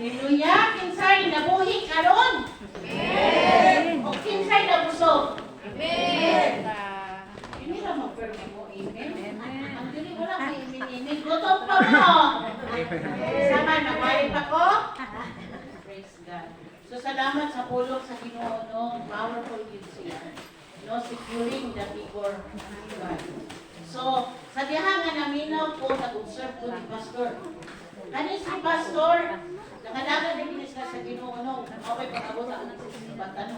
Hallelujah! Kinsay nabuhi karon. Amen! O kinsay nabusog. Amen! Hindi na mag-permi mo, amen? Ang dili wala kay amen. Gutom pa mo! Sama, nagwalit ako? Praise God. So, salamat sa pulong sa Ginoo, no? Powerful yun siya. No, securing the figure of God. So, sa diha nga naminaw ko, nag-observe ko ni Pastor. Kani si Pastor, nakalaga din siya sa Ginoo, no? Okay, pag-abot ang nagsisibatan.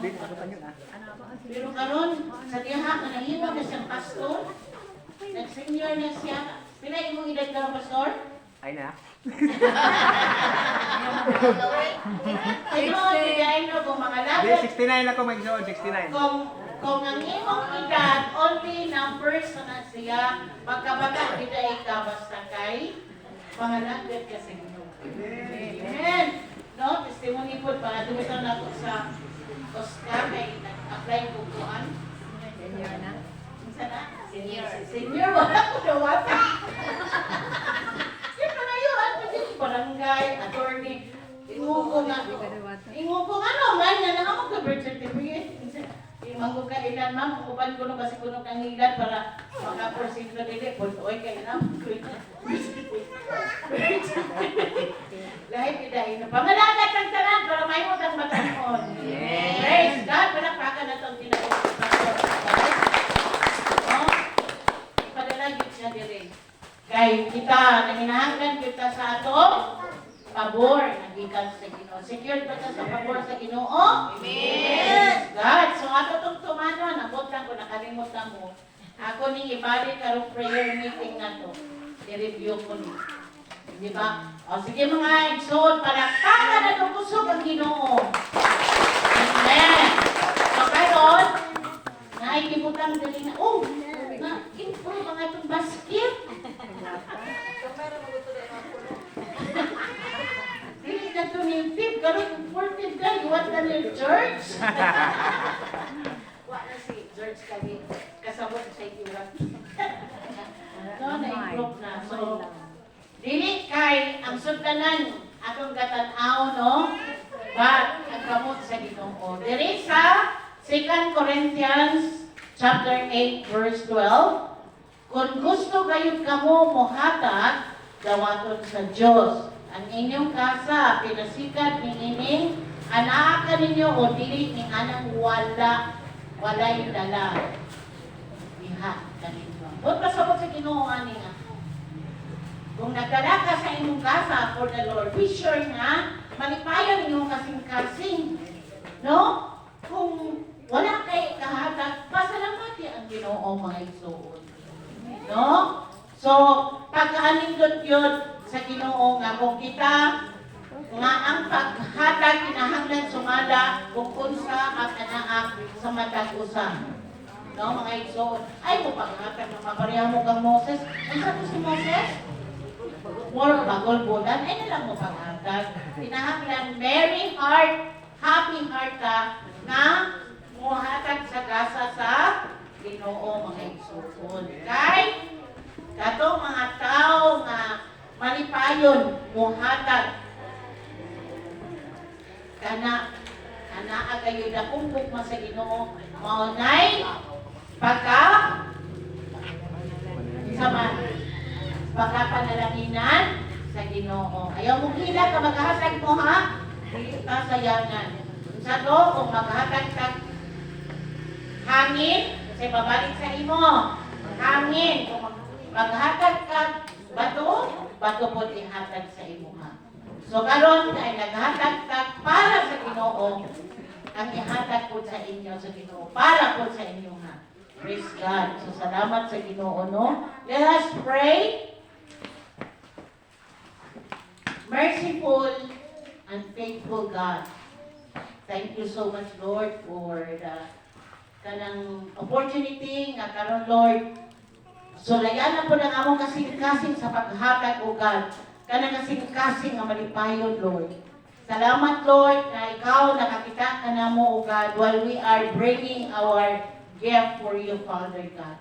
Pero karon sa diha nga nahimo na siyang pastor, nag-senior na siya. Pila imong edad ka, Pastor? Ay na. Ito, bigay no, kung mga lagat. 69 ako mag-zone, 69. Kung ang imong edad, only numbers na siya, magkabata kita ika basta kay pangalagat ka sa Ginoo. Amen. No, testimony po para dumitaw na ako sa Oscar kay nag-apply ko kuan. Senior na. Unsa na? Senior. Senior wala ko dawata. Siyempre na yun, barangay, attorney. Ingo ko ano, man na nakamag ka birth certificate. Manggo ka ilan, ma'am, upan ko no kasi kuno kang ilan para maka-proceed na dili. Puntoy kayo na. Lahit idahin na. Pangalagat ang tanan para may utang matanon. Praise God, palakpakan na itong tinatawag sa Pastor. Ipadala yun siya dire. Kaya kita, nanginahanggan kita sa ato, pabor, nagikan sa Ginoo. Secured ba ka sa pabor sa Ginoo? Amen! God, so ato itong tumano, nabot lang ko, nakalimot na mo. Ako ning ibalik karong prayer meeting na to. I-review ko ni. Di ba? O sige mga igsoon, palakpakan na itong kusog ang Ginoo. Amen! So karon, naikibutang dali na, na-improve ang itong basket. Dili na ito niltip, karoon imported ka, iwan ka ng church. Wala si George kami, kasabot sa ikiwat. No, na-improve na. So, dili kay ang sutanan atong gatanaw, no? But, ang kamot sa Ginoo. Diri sa 2 Corinthians chapter 8, verse 12, kung gusto kayong kamo mohatag, dawaton sa Diyos. Ang inyong kasa, pinasikat ni ining, anaakan ninyo o dili ni anang walay dala. Iha, ganito. Huwag pasabot sa Ginoo ani nga. Kung nagdala ka sa inyong kasa for the Lord, be sure nga, malipayan inyong kasing-kasing. No? Kung wala kay kahatag, pasalamati ang Ginoo mga igsoon. No? So, pagkaanindot yun sa Ginoo nga kung kita nga ang paghatag kinahanglan sumala kung unsa ang anaak sa matag usa. No, mga igsoon. Ay mo paghatag ng mapareha mo kang Moses. Unsa to si Moses? More bagol bulan ay nalang mo paghatag. Kinahanglan very heart, happy heart ka nga muhatag sa gasa sa Ginoo mga igsoon. Kay katong mga tao nga malipayon muhatag kana agayo da kumpok man sa Ginoo maunay pagkapanalaginan sa Ginoo. Ayaw mo hila ka maghahatag mo ha? Dili ka sayangan. Sa to kung maghahatag tag hangin kasi babalik sa imo. Hangin kung maghatag ka bato po ihatag sa imo ha. So karon ay naghatag ka para sa Ginoo. Ang ihatag po sa inyo sa Ginoo para po sa inyo ha. Praise God. So salamat sa Ginoo no. Let us pray. Merciful and faithful God. Thank you so much Lord for the kanang opportunity nga karon Lord. So layan na po ng among kasing-kasing sa paghatag o God. Kanang kasing-kasing nga malipayon Lord. Salamat Lord na ikaw nakakita ka na mo o God while we are bringing our gift for you Father God.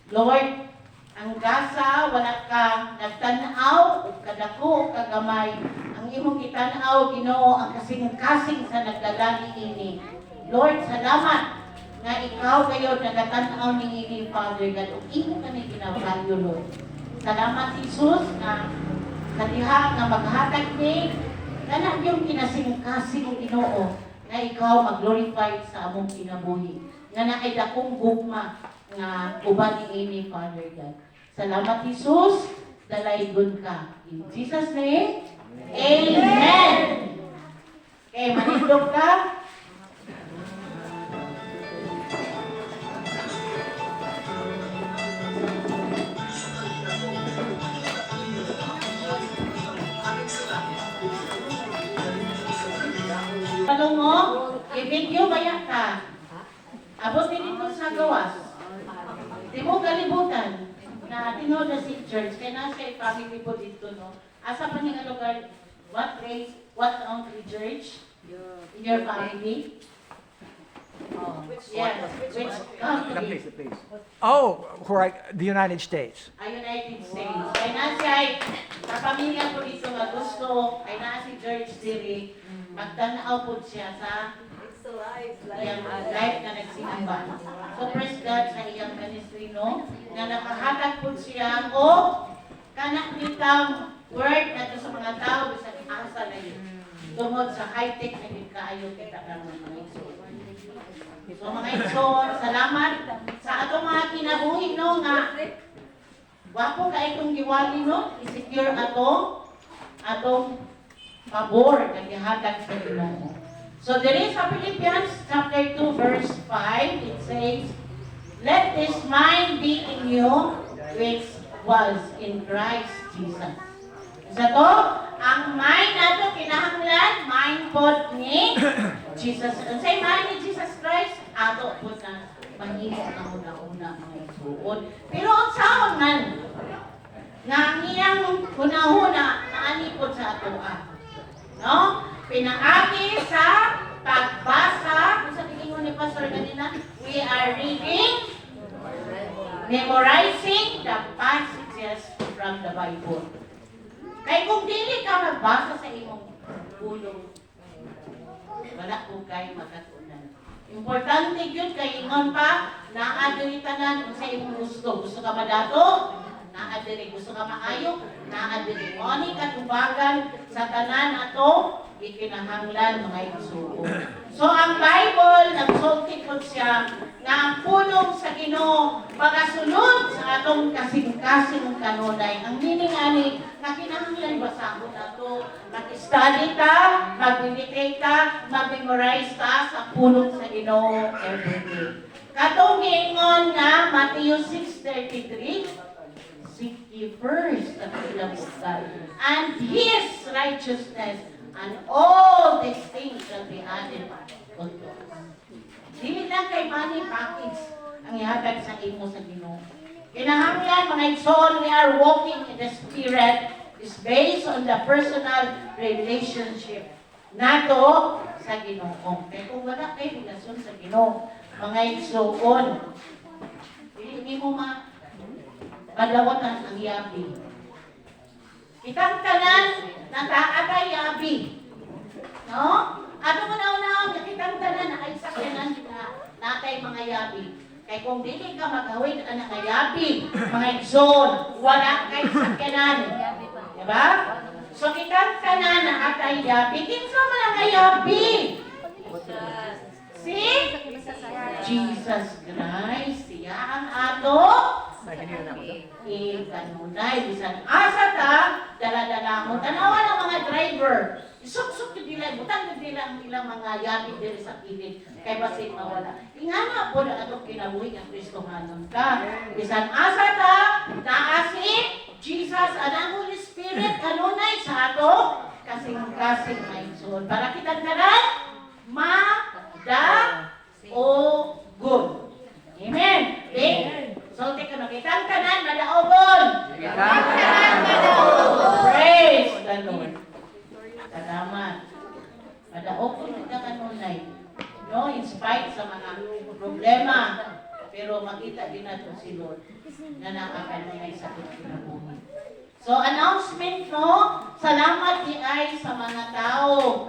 Lord, ang gasa wala ka nagtanaw o kadako o kagamay. Ang imong kitanaw, Ginoo, ang kasing-kasing sa nagdalagi ini. Lord, salamat nga ikaw kayo nagatanaw ni ini, Father God, ug imo kani ginavalue, Lord. Salamat, Jesus, na kadiha nga maghatag ni kana yung kinasing-kasing, Ginoo, nga ikaw mag-glorify sa among kinabuhi. Nga naay dakong gugma nga uban ni ini, Father God. Salamat, Jesus. Dalaygon ka. In Jesus' name, Amen. Okay, manindog ka. Tanong mo, i-video kaya ka. Abot din dito sa gawas. Di mo kalibutan na tinod na si church, kaya nasa family po dito, no? Asa pa nga lugar, what place, what country church in your family? Oh, which country? The place. Oh, the United States. United States. Kaya nasa sa pamilya po dito nga gusto, kaya nasa si George Siri, magtanaw po siya sa iyang life na nagsimba. So praise God sa iyang ministry, no? Na nakahatag po siya o kanak nitang word na sa mga tao sa asa na yun. Tungod sa high-tech na yun kaayo kita ng mga iso. So mga iso, salamat sa atong mga kinabuhi, no? Nga wapo ka itong giwali, no? I-secure atong pabor na gihatag sa Ginoo. So there is a Philippians chapter 2 verse 5. It says, "Let this mind be in you which was in Christ Jesus." Sa to, ang mind nato kinahanglan mind pod ni Jesus. Ang say mind ni Jesus Christ ato pod na mahimo ang una-una mga isuod. Pero unsaon man nga ang iyang hunahuna naani pod sa ato no? Pinaagi sa pagbasa, kung sa tingin ni Pastor kanina, we are reading, memorizing the passages from the Bible. Kaya kung dili ka magbasa sa imong pulong, wala ko kayo makatunan. Importante yun, kay ingon pa, naadiri tanan kung sa imong gusto. Gusto ka madato? Naadiri. Gusto ka maayo? Naadiri. O ni katubagan sa tanan ato, ikinahanglan mga igsuon. So ang Bible, nagsulti po siya na ang pulong sa Ginoo pagasunod sa atong kasing-kasing kanunay. Ang meaning ani na kinahanglan basahon nato, mag-study ta, mag-meditate ta, mag-memorize ta sa pulong sa Ginoo everyday. Katong giingon nga Matthew 6:33, "Seek ye first the kingdom of God and His righteousness, and all these things shall be added unto us." Dili lang kay money package ang ihatag sa imo sa Ginoo. Kinahanglan mga igsoon, we are walking in the Spirit is based on the personal relationship nato sa Ginoo. Kaya kung wala kay relasyon sa Ginoo, mga igsoon, dili mo madawatan ang yabi. Kitang tanan nataatay yabi. No? Ano mo na kitang tanan na ay sakyanan natay mga yabi. Kay kung dili ka maghawid ang nga yabi, mga igsoon, wala kay sakyanan. Diba? So kitang tanan na atay yabi, kinsa man ang yabi? Si Jesus Christ, siya ang ato kanunay. Bisan asa ta, dala-dala mo. Tanawa ng mga driver. Isuk-suk yung nila, butang yung nila ang ilang mga yabi diri sa kilid. Kay basit mawala. Ingana po na atong kinabuhi ang Kristo hanon ka. Bisan asa ta, naasi, Jesus, ang Holy Spirit, kanunay sa ato, kasing-kasing maigsoon. Para kita tanan, o good. Amen. Okay? So, teka na, kitang tanan, madaogon. Praise the Lord. Salamat. Madaogon kita kanunay. No, in spite sa mga problema, pero makita din natin si Lord na nakakanunay sa kinabuhi. So, announcement, no? Salamat di ay sa mga tao.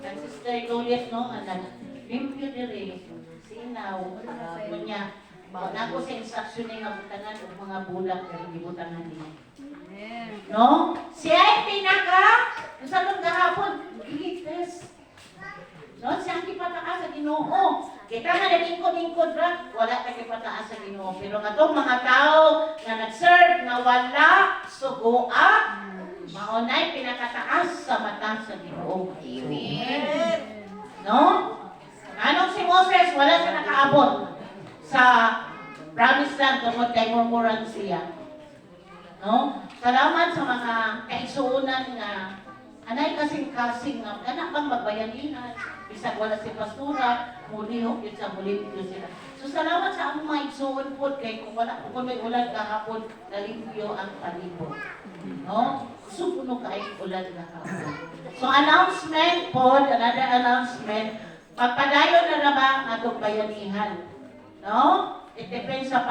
Kag Sister Juliet, no, anak, limpyo diri, sinaw, kunya, na ko sa instruction nga butangan og mga bulak pero gibutangan niya. No? Siya ay pinaka, sa nung gahapon, greatest. No, siya ang kipataas sa Ginoo. Kita nga nagingkod-ingkod ra, wala ka kipataas sa Ginoo. Pero nga itong mga tao nga nag-serve, na wala, sugoa, maunay pinakataas sa mata sa Ginoo. Amen. No? Anong si Moses, wala siya nakaabot sa promised land tungkol kay murmuran siya. No? Salamat sa mga kaisuunan nga anay kasing-kasing nga kana bang magbayanihan bisag wala si pastora mulihok yun sa mulihok sila. So salamat sa among mga igsuon po kay kung may ulan kahapon nalimpyo ang palibot. No? Supuno kay ulan kahapon. So announcement po, another announcement, magpadayon na na ba ang atong bayanihan? No? It depends sa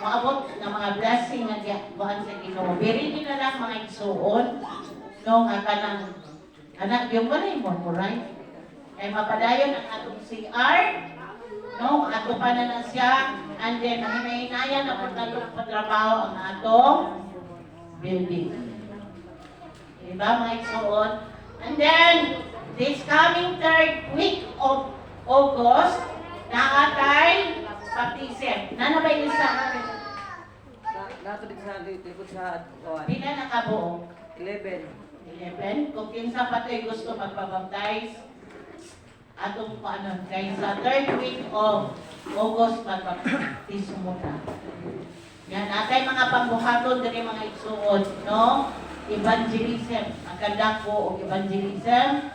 maabot ng mga blessing nga buhan sa Ginoo. Biri din na lang mga igsuon, no, nga kanang anak yung balay mo, right? Kaya mapadayon ang atong CR, no, ato pa na siya, and then mahinayan na po talong patrabaho ang atong building. Diba mga igsuon? And then, this coming 3rd week of August, naatay baptism. Nana ba yung isa? Nato dito sa likod sa Pila na kabuo? 11. 11. Kung kinsa pa tayo gusto magpabaptize, atong paano, guys, sa 3rd week of August, magbaptize mo na. Yan, atay mga pambuhaton diri mga igsuon, no? Evangelism. Ang ganda ko o evangelism,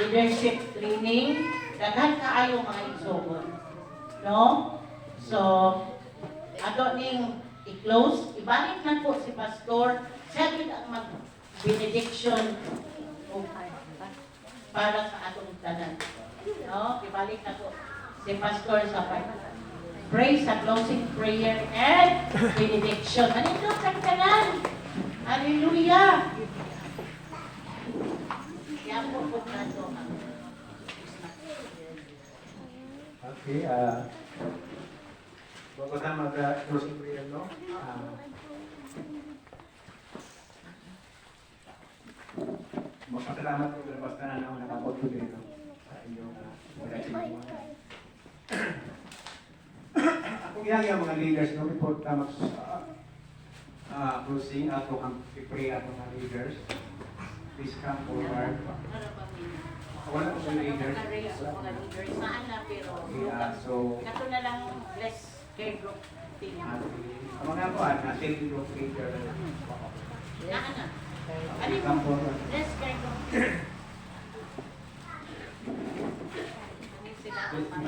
leadership training, daghan kaayo mga igsuon. No? So, ato ning i-close, ibalik na po si Pastor, siya din ang mag-benediction para sa atong tanan. No? Ibalik na po si Pastor sa pray sa closing prayer and benediction. Anito sa tanan? Hallelujah! Yan po po na ito. Okay, bago tayo mag-closing prayer, no? Magpasalamat po sa basta na naman nakapot ko din, no? Sa inyong Ako yung mga leaders, no? Before tayo closing, ato ang pray ato mga leaders. Please come forward. Wala po sa leaders. Mga leaders. Saan na pero? So, Kato na lang bless care group team. ang mga po, natin yung leader. Naan na? Ano Come mo? forward. Bless care group. Ano sila ang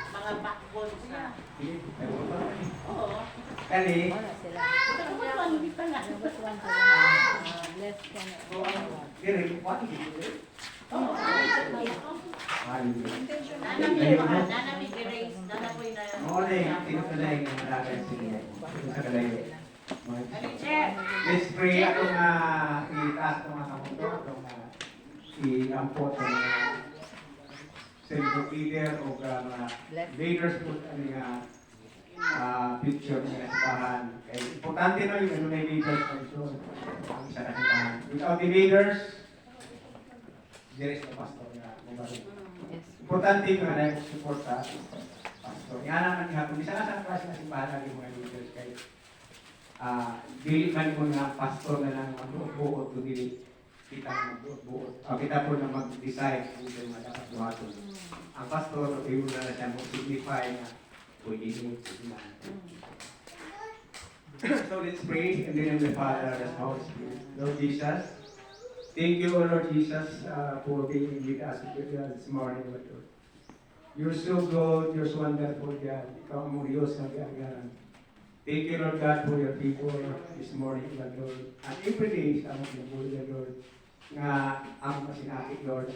mga backbone sa... Oo. Kali, Ano hindi pa nga? kiri, what is it? Oo. Nanamig erase. Nanapoy na... Oo na yung tinutunay ng malagan siya. Sa kalayo. Ano, Chef? Let's pray atong itaas itong mga kamundo, atong i-ampot ng mga cellgroup leader o mga leaders po ang picture ng nasipahan. Kaya importante na yung ano na yung leaders na ito ang isa na sipahan. Without the leaders, there is no pastor na kumbarin. Importante yung na yung support sa pastor. Yan naman hapon. Isa na sa klase na sipahan ng mga leaders kayo. Dili man mo nga pastor na lang magbuot o dili kita magbuot. Kita po na mag-decide kung ito mga dapat buhaton. Ang pastor, ay na na siya mag-signify na pwede mo na. So let's pray in the name of the Father and the Holy Spirit. Lord Jesus, thank you, O Lord Jesus, for being with us this morning, Lord. You're so good, you're so wonderful, God. Ikaw ang Diyos na gagaran. Thank you, Lord God, for your people this morning, Lord. And every day, sa among pinabuhay, Lord, nga ang masinapit, Lord,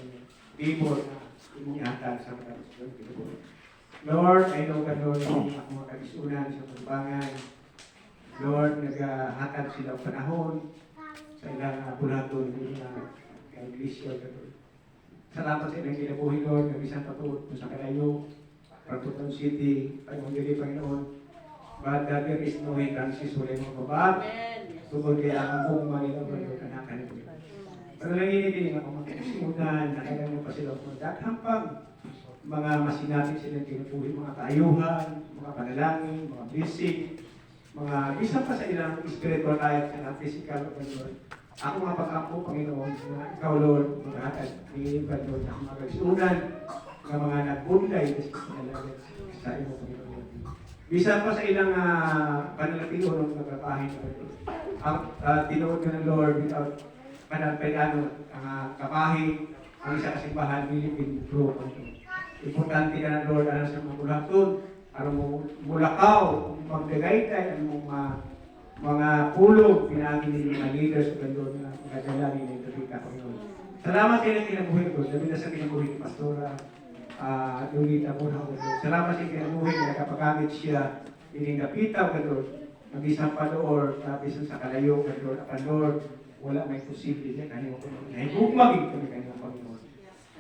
people na imong ihatag sa mga Lord, I know ka, Lord, ang mga kabisunan sa pagbangan. Lord, naghatag sila ang panahon sa ilang buladon ng iglesia. Salamat sa ilang kinabuhi, Lord, nabisan patuot sa kalayo, Pagputan City, Panginoon, Panginoon. But there is no hindrances wala mga babag. Tungkol kaya ang buong Manila, Panginoon, kanakan ito. Pero lang hindi nga kung magkakasimunan, nakailan pa sila magdaghang pang mga masinabi silang kinutuhi, mga kaayuhan, mga panalangin, mga blessing, mga isa pa sa ilang spiritual life and physical, Panginoon. Ako mga pag-apo, Panginoon, na ikaw, Lord, maghahatag ni Panginoon, ako mga kalisunan, ng mga nagbunday sa iyo, Panginoon. Bisa pa sa ilang panalatiyo ng nagkapahin, ang tinuod ka ng Lord without panagpayano ang kapahin, ang isa kasimbahan, Philippine Group. Importante ka ng Lord, alam sa mga bulaton, alam mo mulakaw, magdagaytay, alam mo mga pulong, pinagi ng mga leaders sa Lord na magdalangin ng Dapita, Panginoon. Salamat kayo ng kinabuhi ko, sabi na sa kinabuhi ni Pastora, Lulita po na ako. Salamat sa kinabuhi na nakapagamit siya ining Dapita, Lord. Mag-isang pa doon, nabisan sa kalayo, Lord, at Lord, wala may posible niya, kanina ko nung nahigugmagin kami kanina, Panginoon.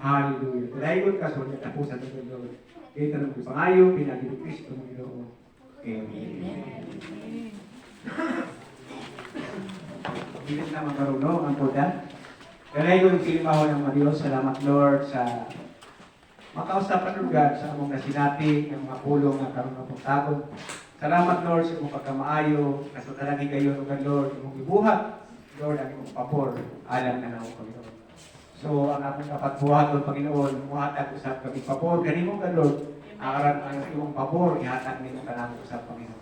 Hallelujah. Dalayon ka, so natapusan ng Lord. Dito ng pangayo, pinagi ni Kristo ng Ginoo. Amen. Bilis na magkarunong ang puda. Dalayon kilimaho ng Diyos. Salamat, Lord, sa makausapan lugar sa among nasinati ng mga pulong na karoon ng pagtagon. Salamat, Lord, sa imong pagkamaayo. Kasatalagi kayo ng Lord, imong ibuhat. Lord, ang imong papor. Alam na ako, Panginoon. So, ang akong kapatbuhat, Lord, Panginoon, muhatag usap kami papor. Ganimong ka, Lord, ang imong papor, ihatag ninyo ka namin usap, Panginoon.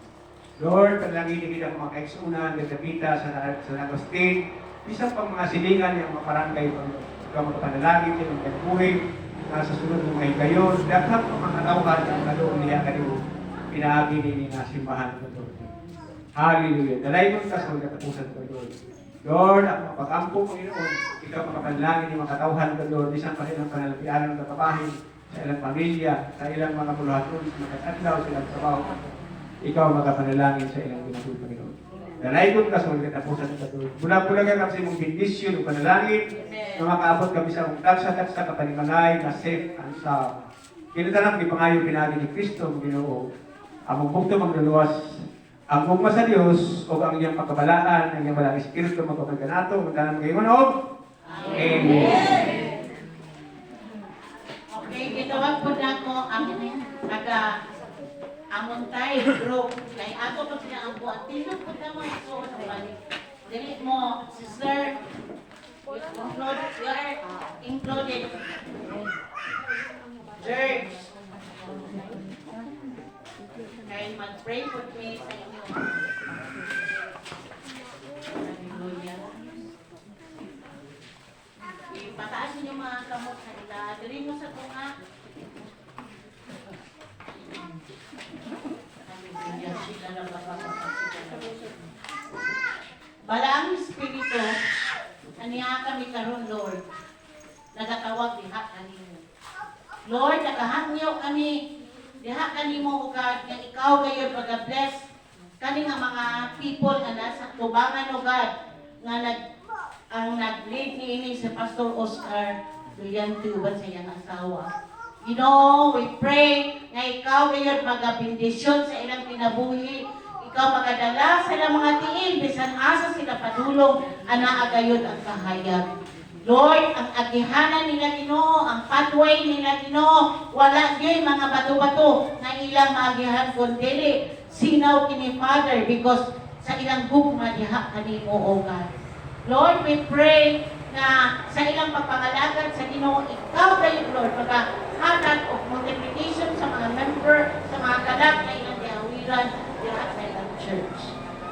Lord, panalangin kita mga kaigsunan, Dapita, sa Agustin, isang pang mga silingan yung mga parangay, Panginoon. Ikaw magpanalangin, yung kagbuhin, sa sunod ng mga higayon, dapat ang mga tauhan ang naloon niya kanyo, pinahagi ni simbahan ko, Lord. Hallelujah. Dalay mo ka sa katapusan ko, Lord. Lord, ako mapag-ampo, Panginoon, ikaw makapanalangin ni mga katauhan ko, Lord, isang pa silang panalapian ng katapahin sa ilang pamilya, sa ilang mga buluhaton, sa mga katadlaw, sa ilang trabaho. Ikaw makapanalangin sa ilang ginagawa, Panginoon. Dalay mo ka sa katapusan ko, Lord. Bulag-bulag ka kami sa imong bendisyon o panalangin, na makaabot kami sa mong tagsa-tagsa kapanimangay na safe and sound. Kinitanang di pangayo pinagi ni Kristo, Ginoo, among bukto magluluwas, ang bukma sa Diyos, o ang iyang pagkabalaan, ang iyang balang Espiritu, magpapaganato, magdanang ngayon, Amen. Okay, gitawag po na ko ang Amontay group. Kay ato po sila ang buwan. Tinod po na mga suot ng balik. Dili mo, sister, you are included. Church. Kaya mag-pray for me sa inyo. Hallelujah. Ipataas niyo mga kamot sa ila. Dili mo sa tunga. Hallelujah. Sila na Balang Espiritu, aniya kami karon, Lord. Nagatawag diha kanimo. Lord, nakahangyo kami. Diha kanimo ugad nga ikaw gayud pag-bless kani nga mga people nga nasa tubangan ugad nga nag-lead niini si Pastor Oscar Duyan Tuban sa iyang asawa. You know, we pray nga ikaw gayud magabindisyon sa ilang kinabuhi. Ikaw magadala sa ilang mga tiil bisan asa sila padulong anaa gayud ang kahayag. Lord, ang agihanan nila Ginoo, ang pathway nila Ginoo, wala gyud mga bato-bato na ilang maagihan kundi sinaw kini Father because sa ilang gugma diha kanimo o God. Lord, we pray na sa ilang pagpangalagan sa Ginoo, ikaw kayo Lord, pagkahatag of multiplication sa mga member, sa mga kalak na ilang diawiran diha sa ilang church.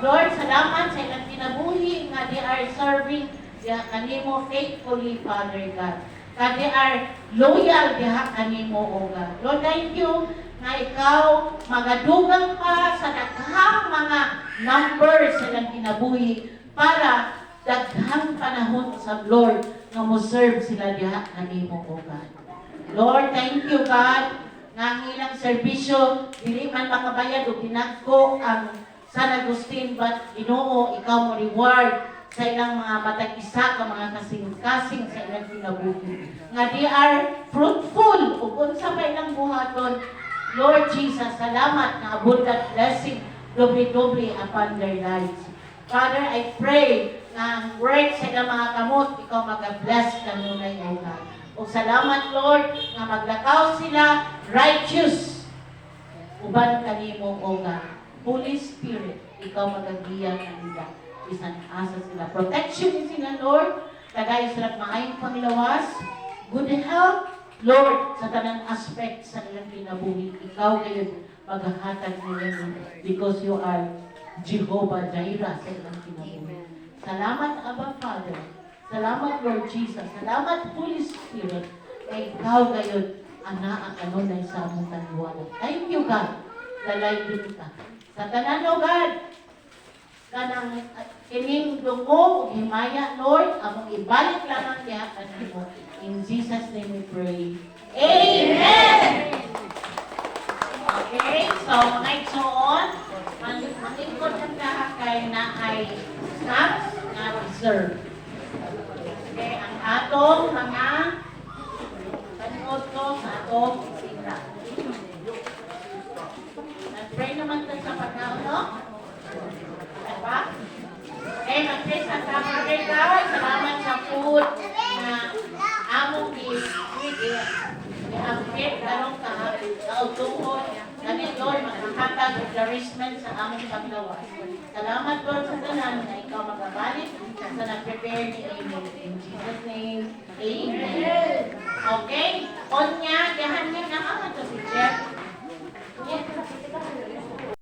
Lord, salamat sa ilang kinabuhi nga they are serving diha kanimo faithfully, Father God. God, they are loyal diha kanimo, O God. Lord, thank you na ikaw magadugang pa sa daghang mga numbers sa ilang kinabuhi para daghang panahon sa Lord nga mo-serve sila diha kanimo, O God. Lord, thank you, God, nga ang ilang serbisyo dili man makabayad o ginagko ang San Agustin, but Ginoo, ikaw mo reward sa ilang mga matag-isa ka mga kasing-kasing sa ilang kinabuhi. Nga they are fruitful, ug unsa pa ilang buhaton. Lord Jesus, salamat na abundant blessing, doble-doble upon their lives. Father, I pray na ang work sa ilang mga kamot, ikaw mag-bless kanunay, O God. O salamat, Lord, na maglakaw sila righteous. Uban kanimo, O God. Holy Spirit, ikaw magagiya kanila. Bisan asa sila. Protection sila, Lord. Tagay sila maayong panglawas. Good health, Lord, sa tanang aspect sa nilang kinabuhi. Ikaw ngayon maghahatag nila because you are Jehovah Jireh sa ilang kinabuhi. Salamat, Abba Father. Salamat, Lord Jesus. Salamat, Holy Spirit. Kay ikaw gayon, ana ang kanunay sa among taniwala. Thank you, God. Dalay din ka. Sa tanan, O God, kanang kining dungo, himaya, Lord, among ibalik lang ang yakan mo. In Jesus' name we pray. Amen! Okay, so mga igsoon, maningkod ang lahat kay na ay snacks na reserve. Okay, ang atong mga panood ko sa atong sila. Nag-pray naman tayo sa pagkaon, no? Diba? Okay, mag-pray sa pagkaon, guys. Salamat sa food na among i-upgrade karong kautuhon. Kami, Lord, magkakatag ng nourishment sa among paglawas. Salamat, Lord, sa tanan na ikaw magabalik sa nag-prepare ni Amen. In Jesus' name, Amen. Okay.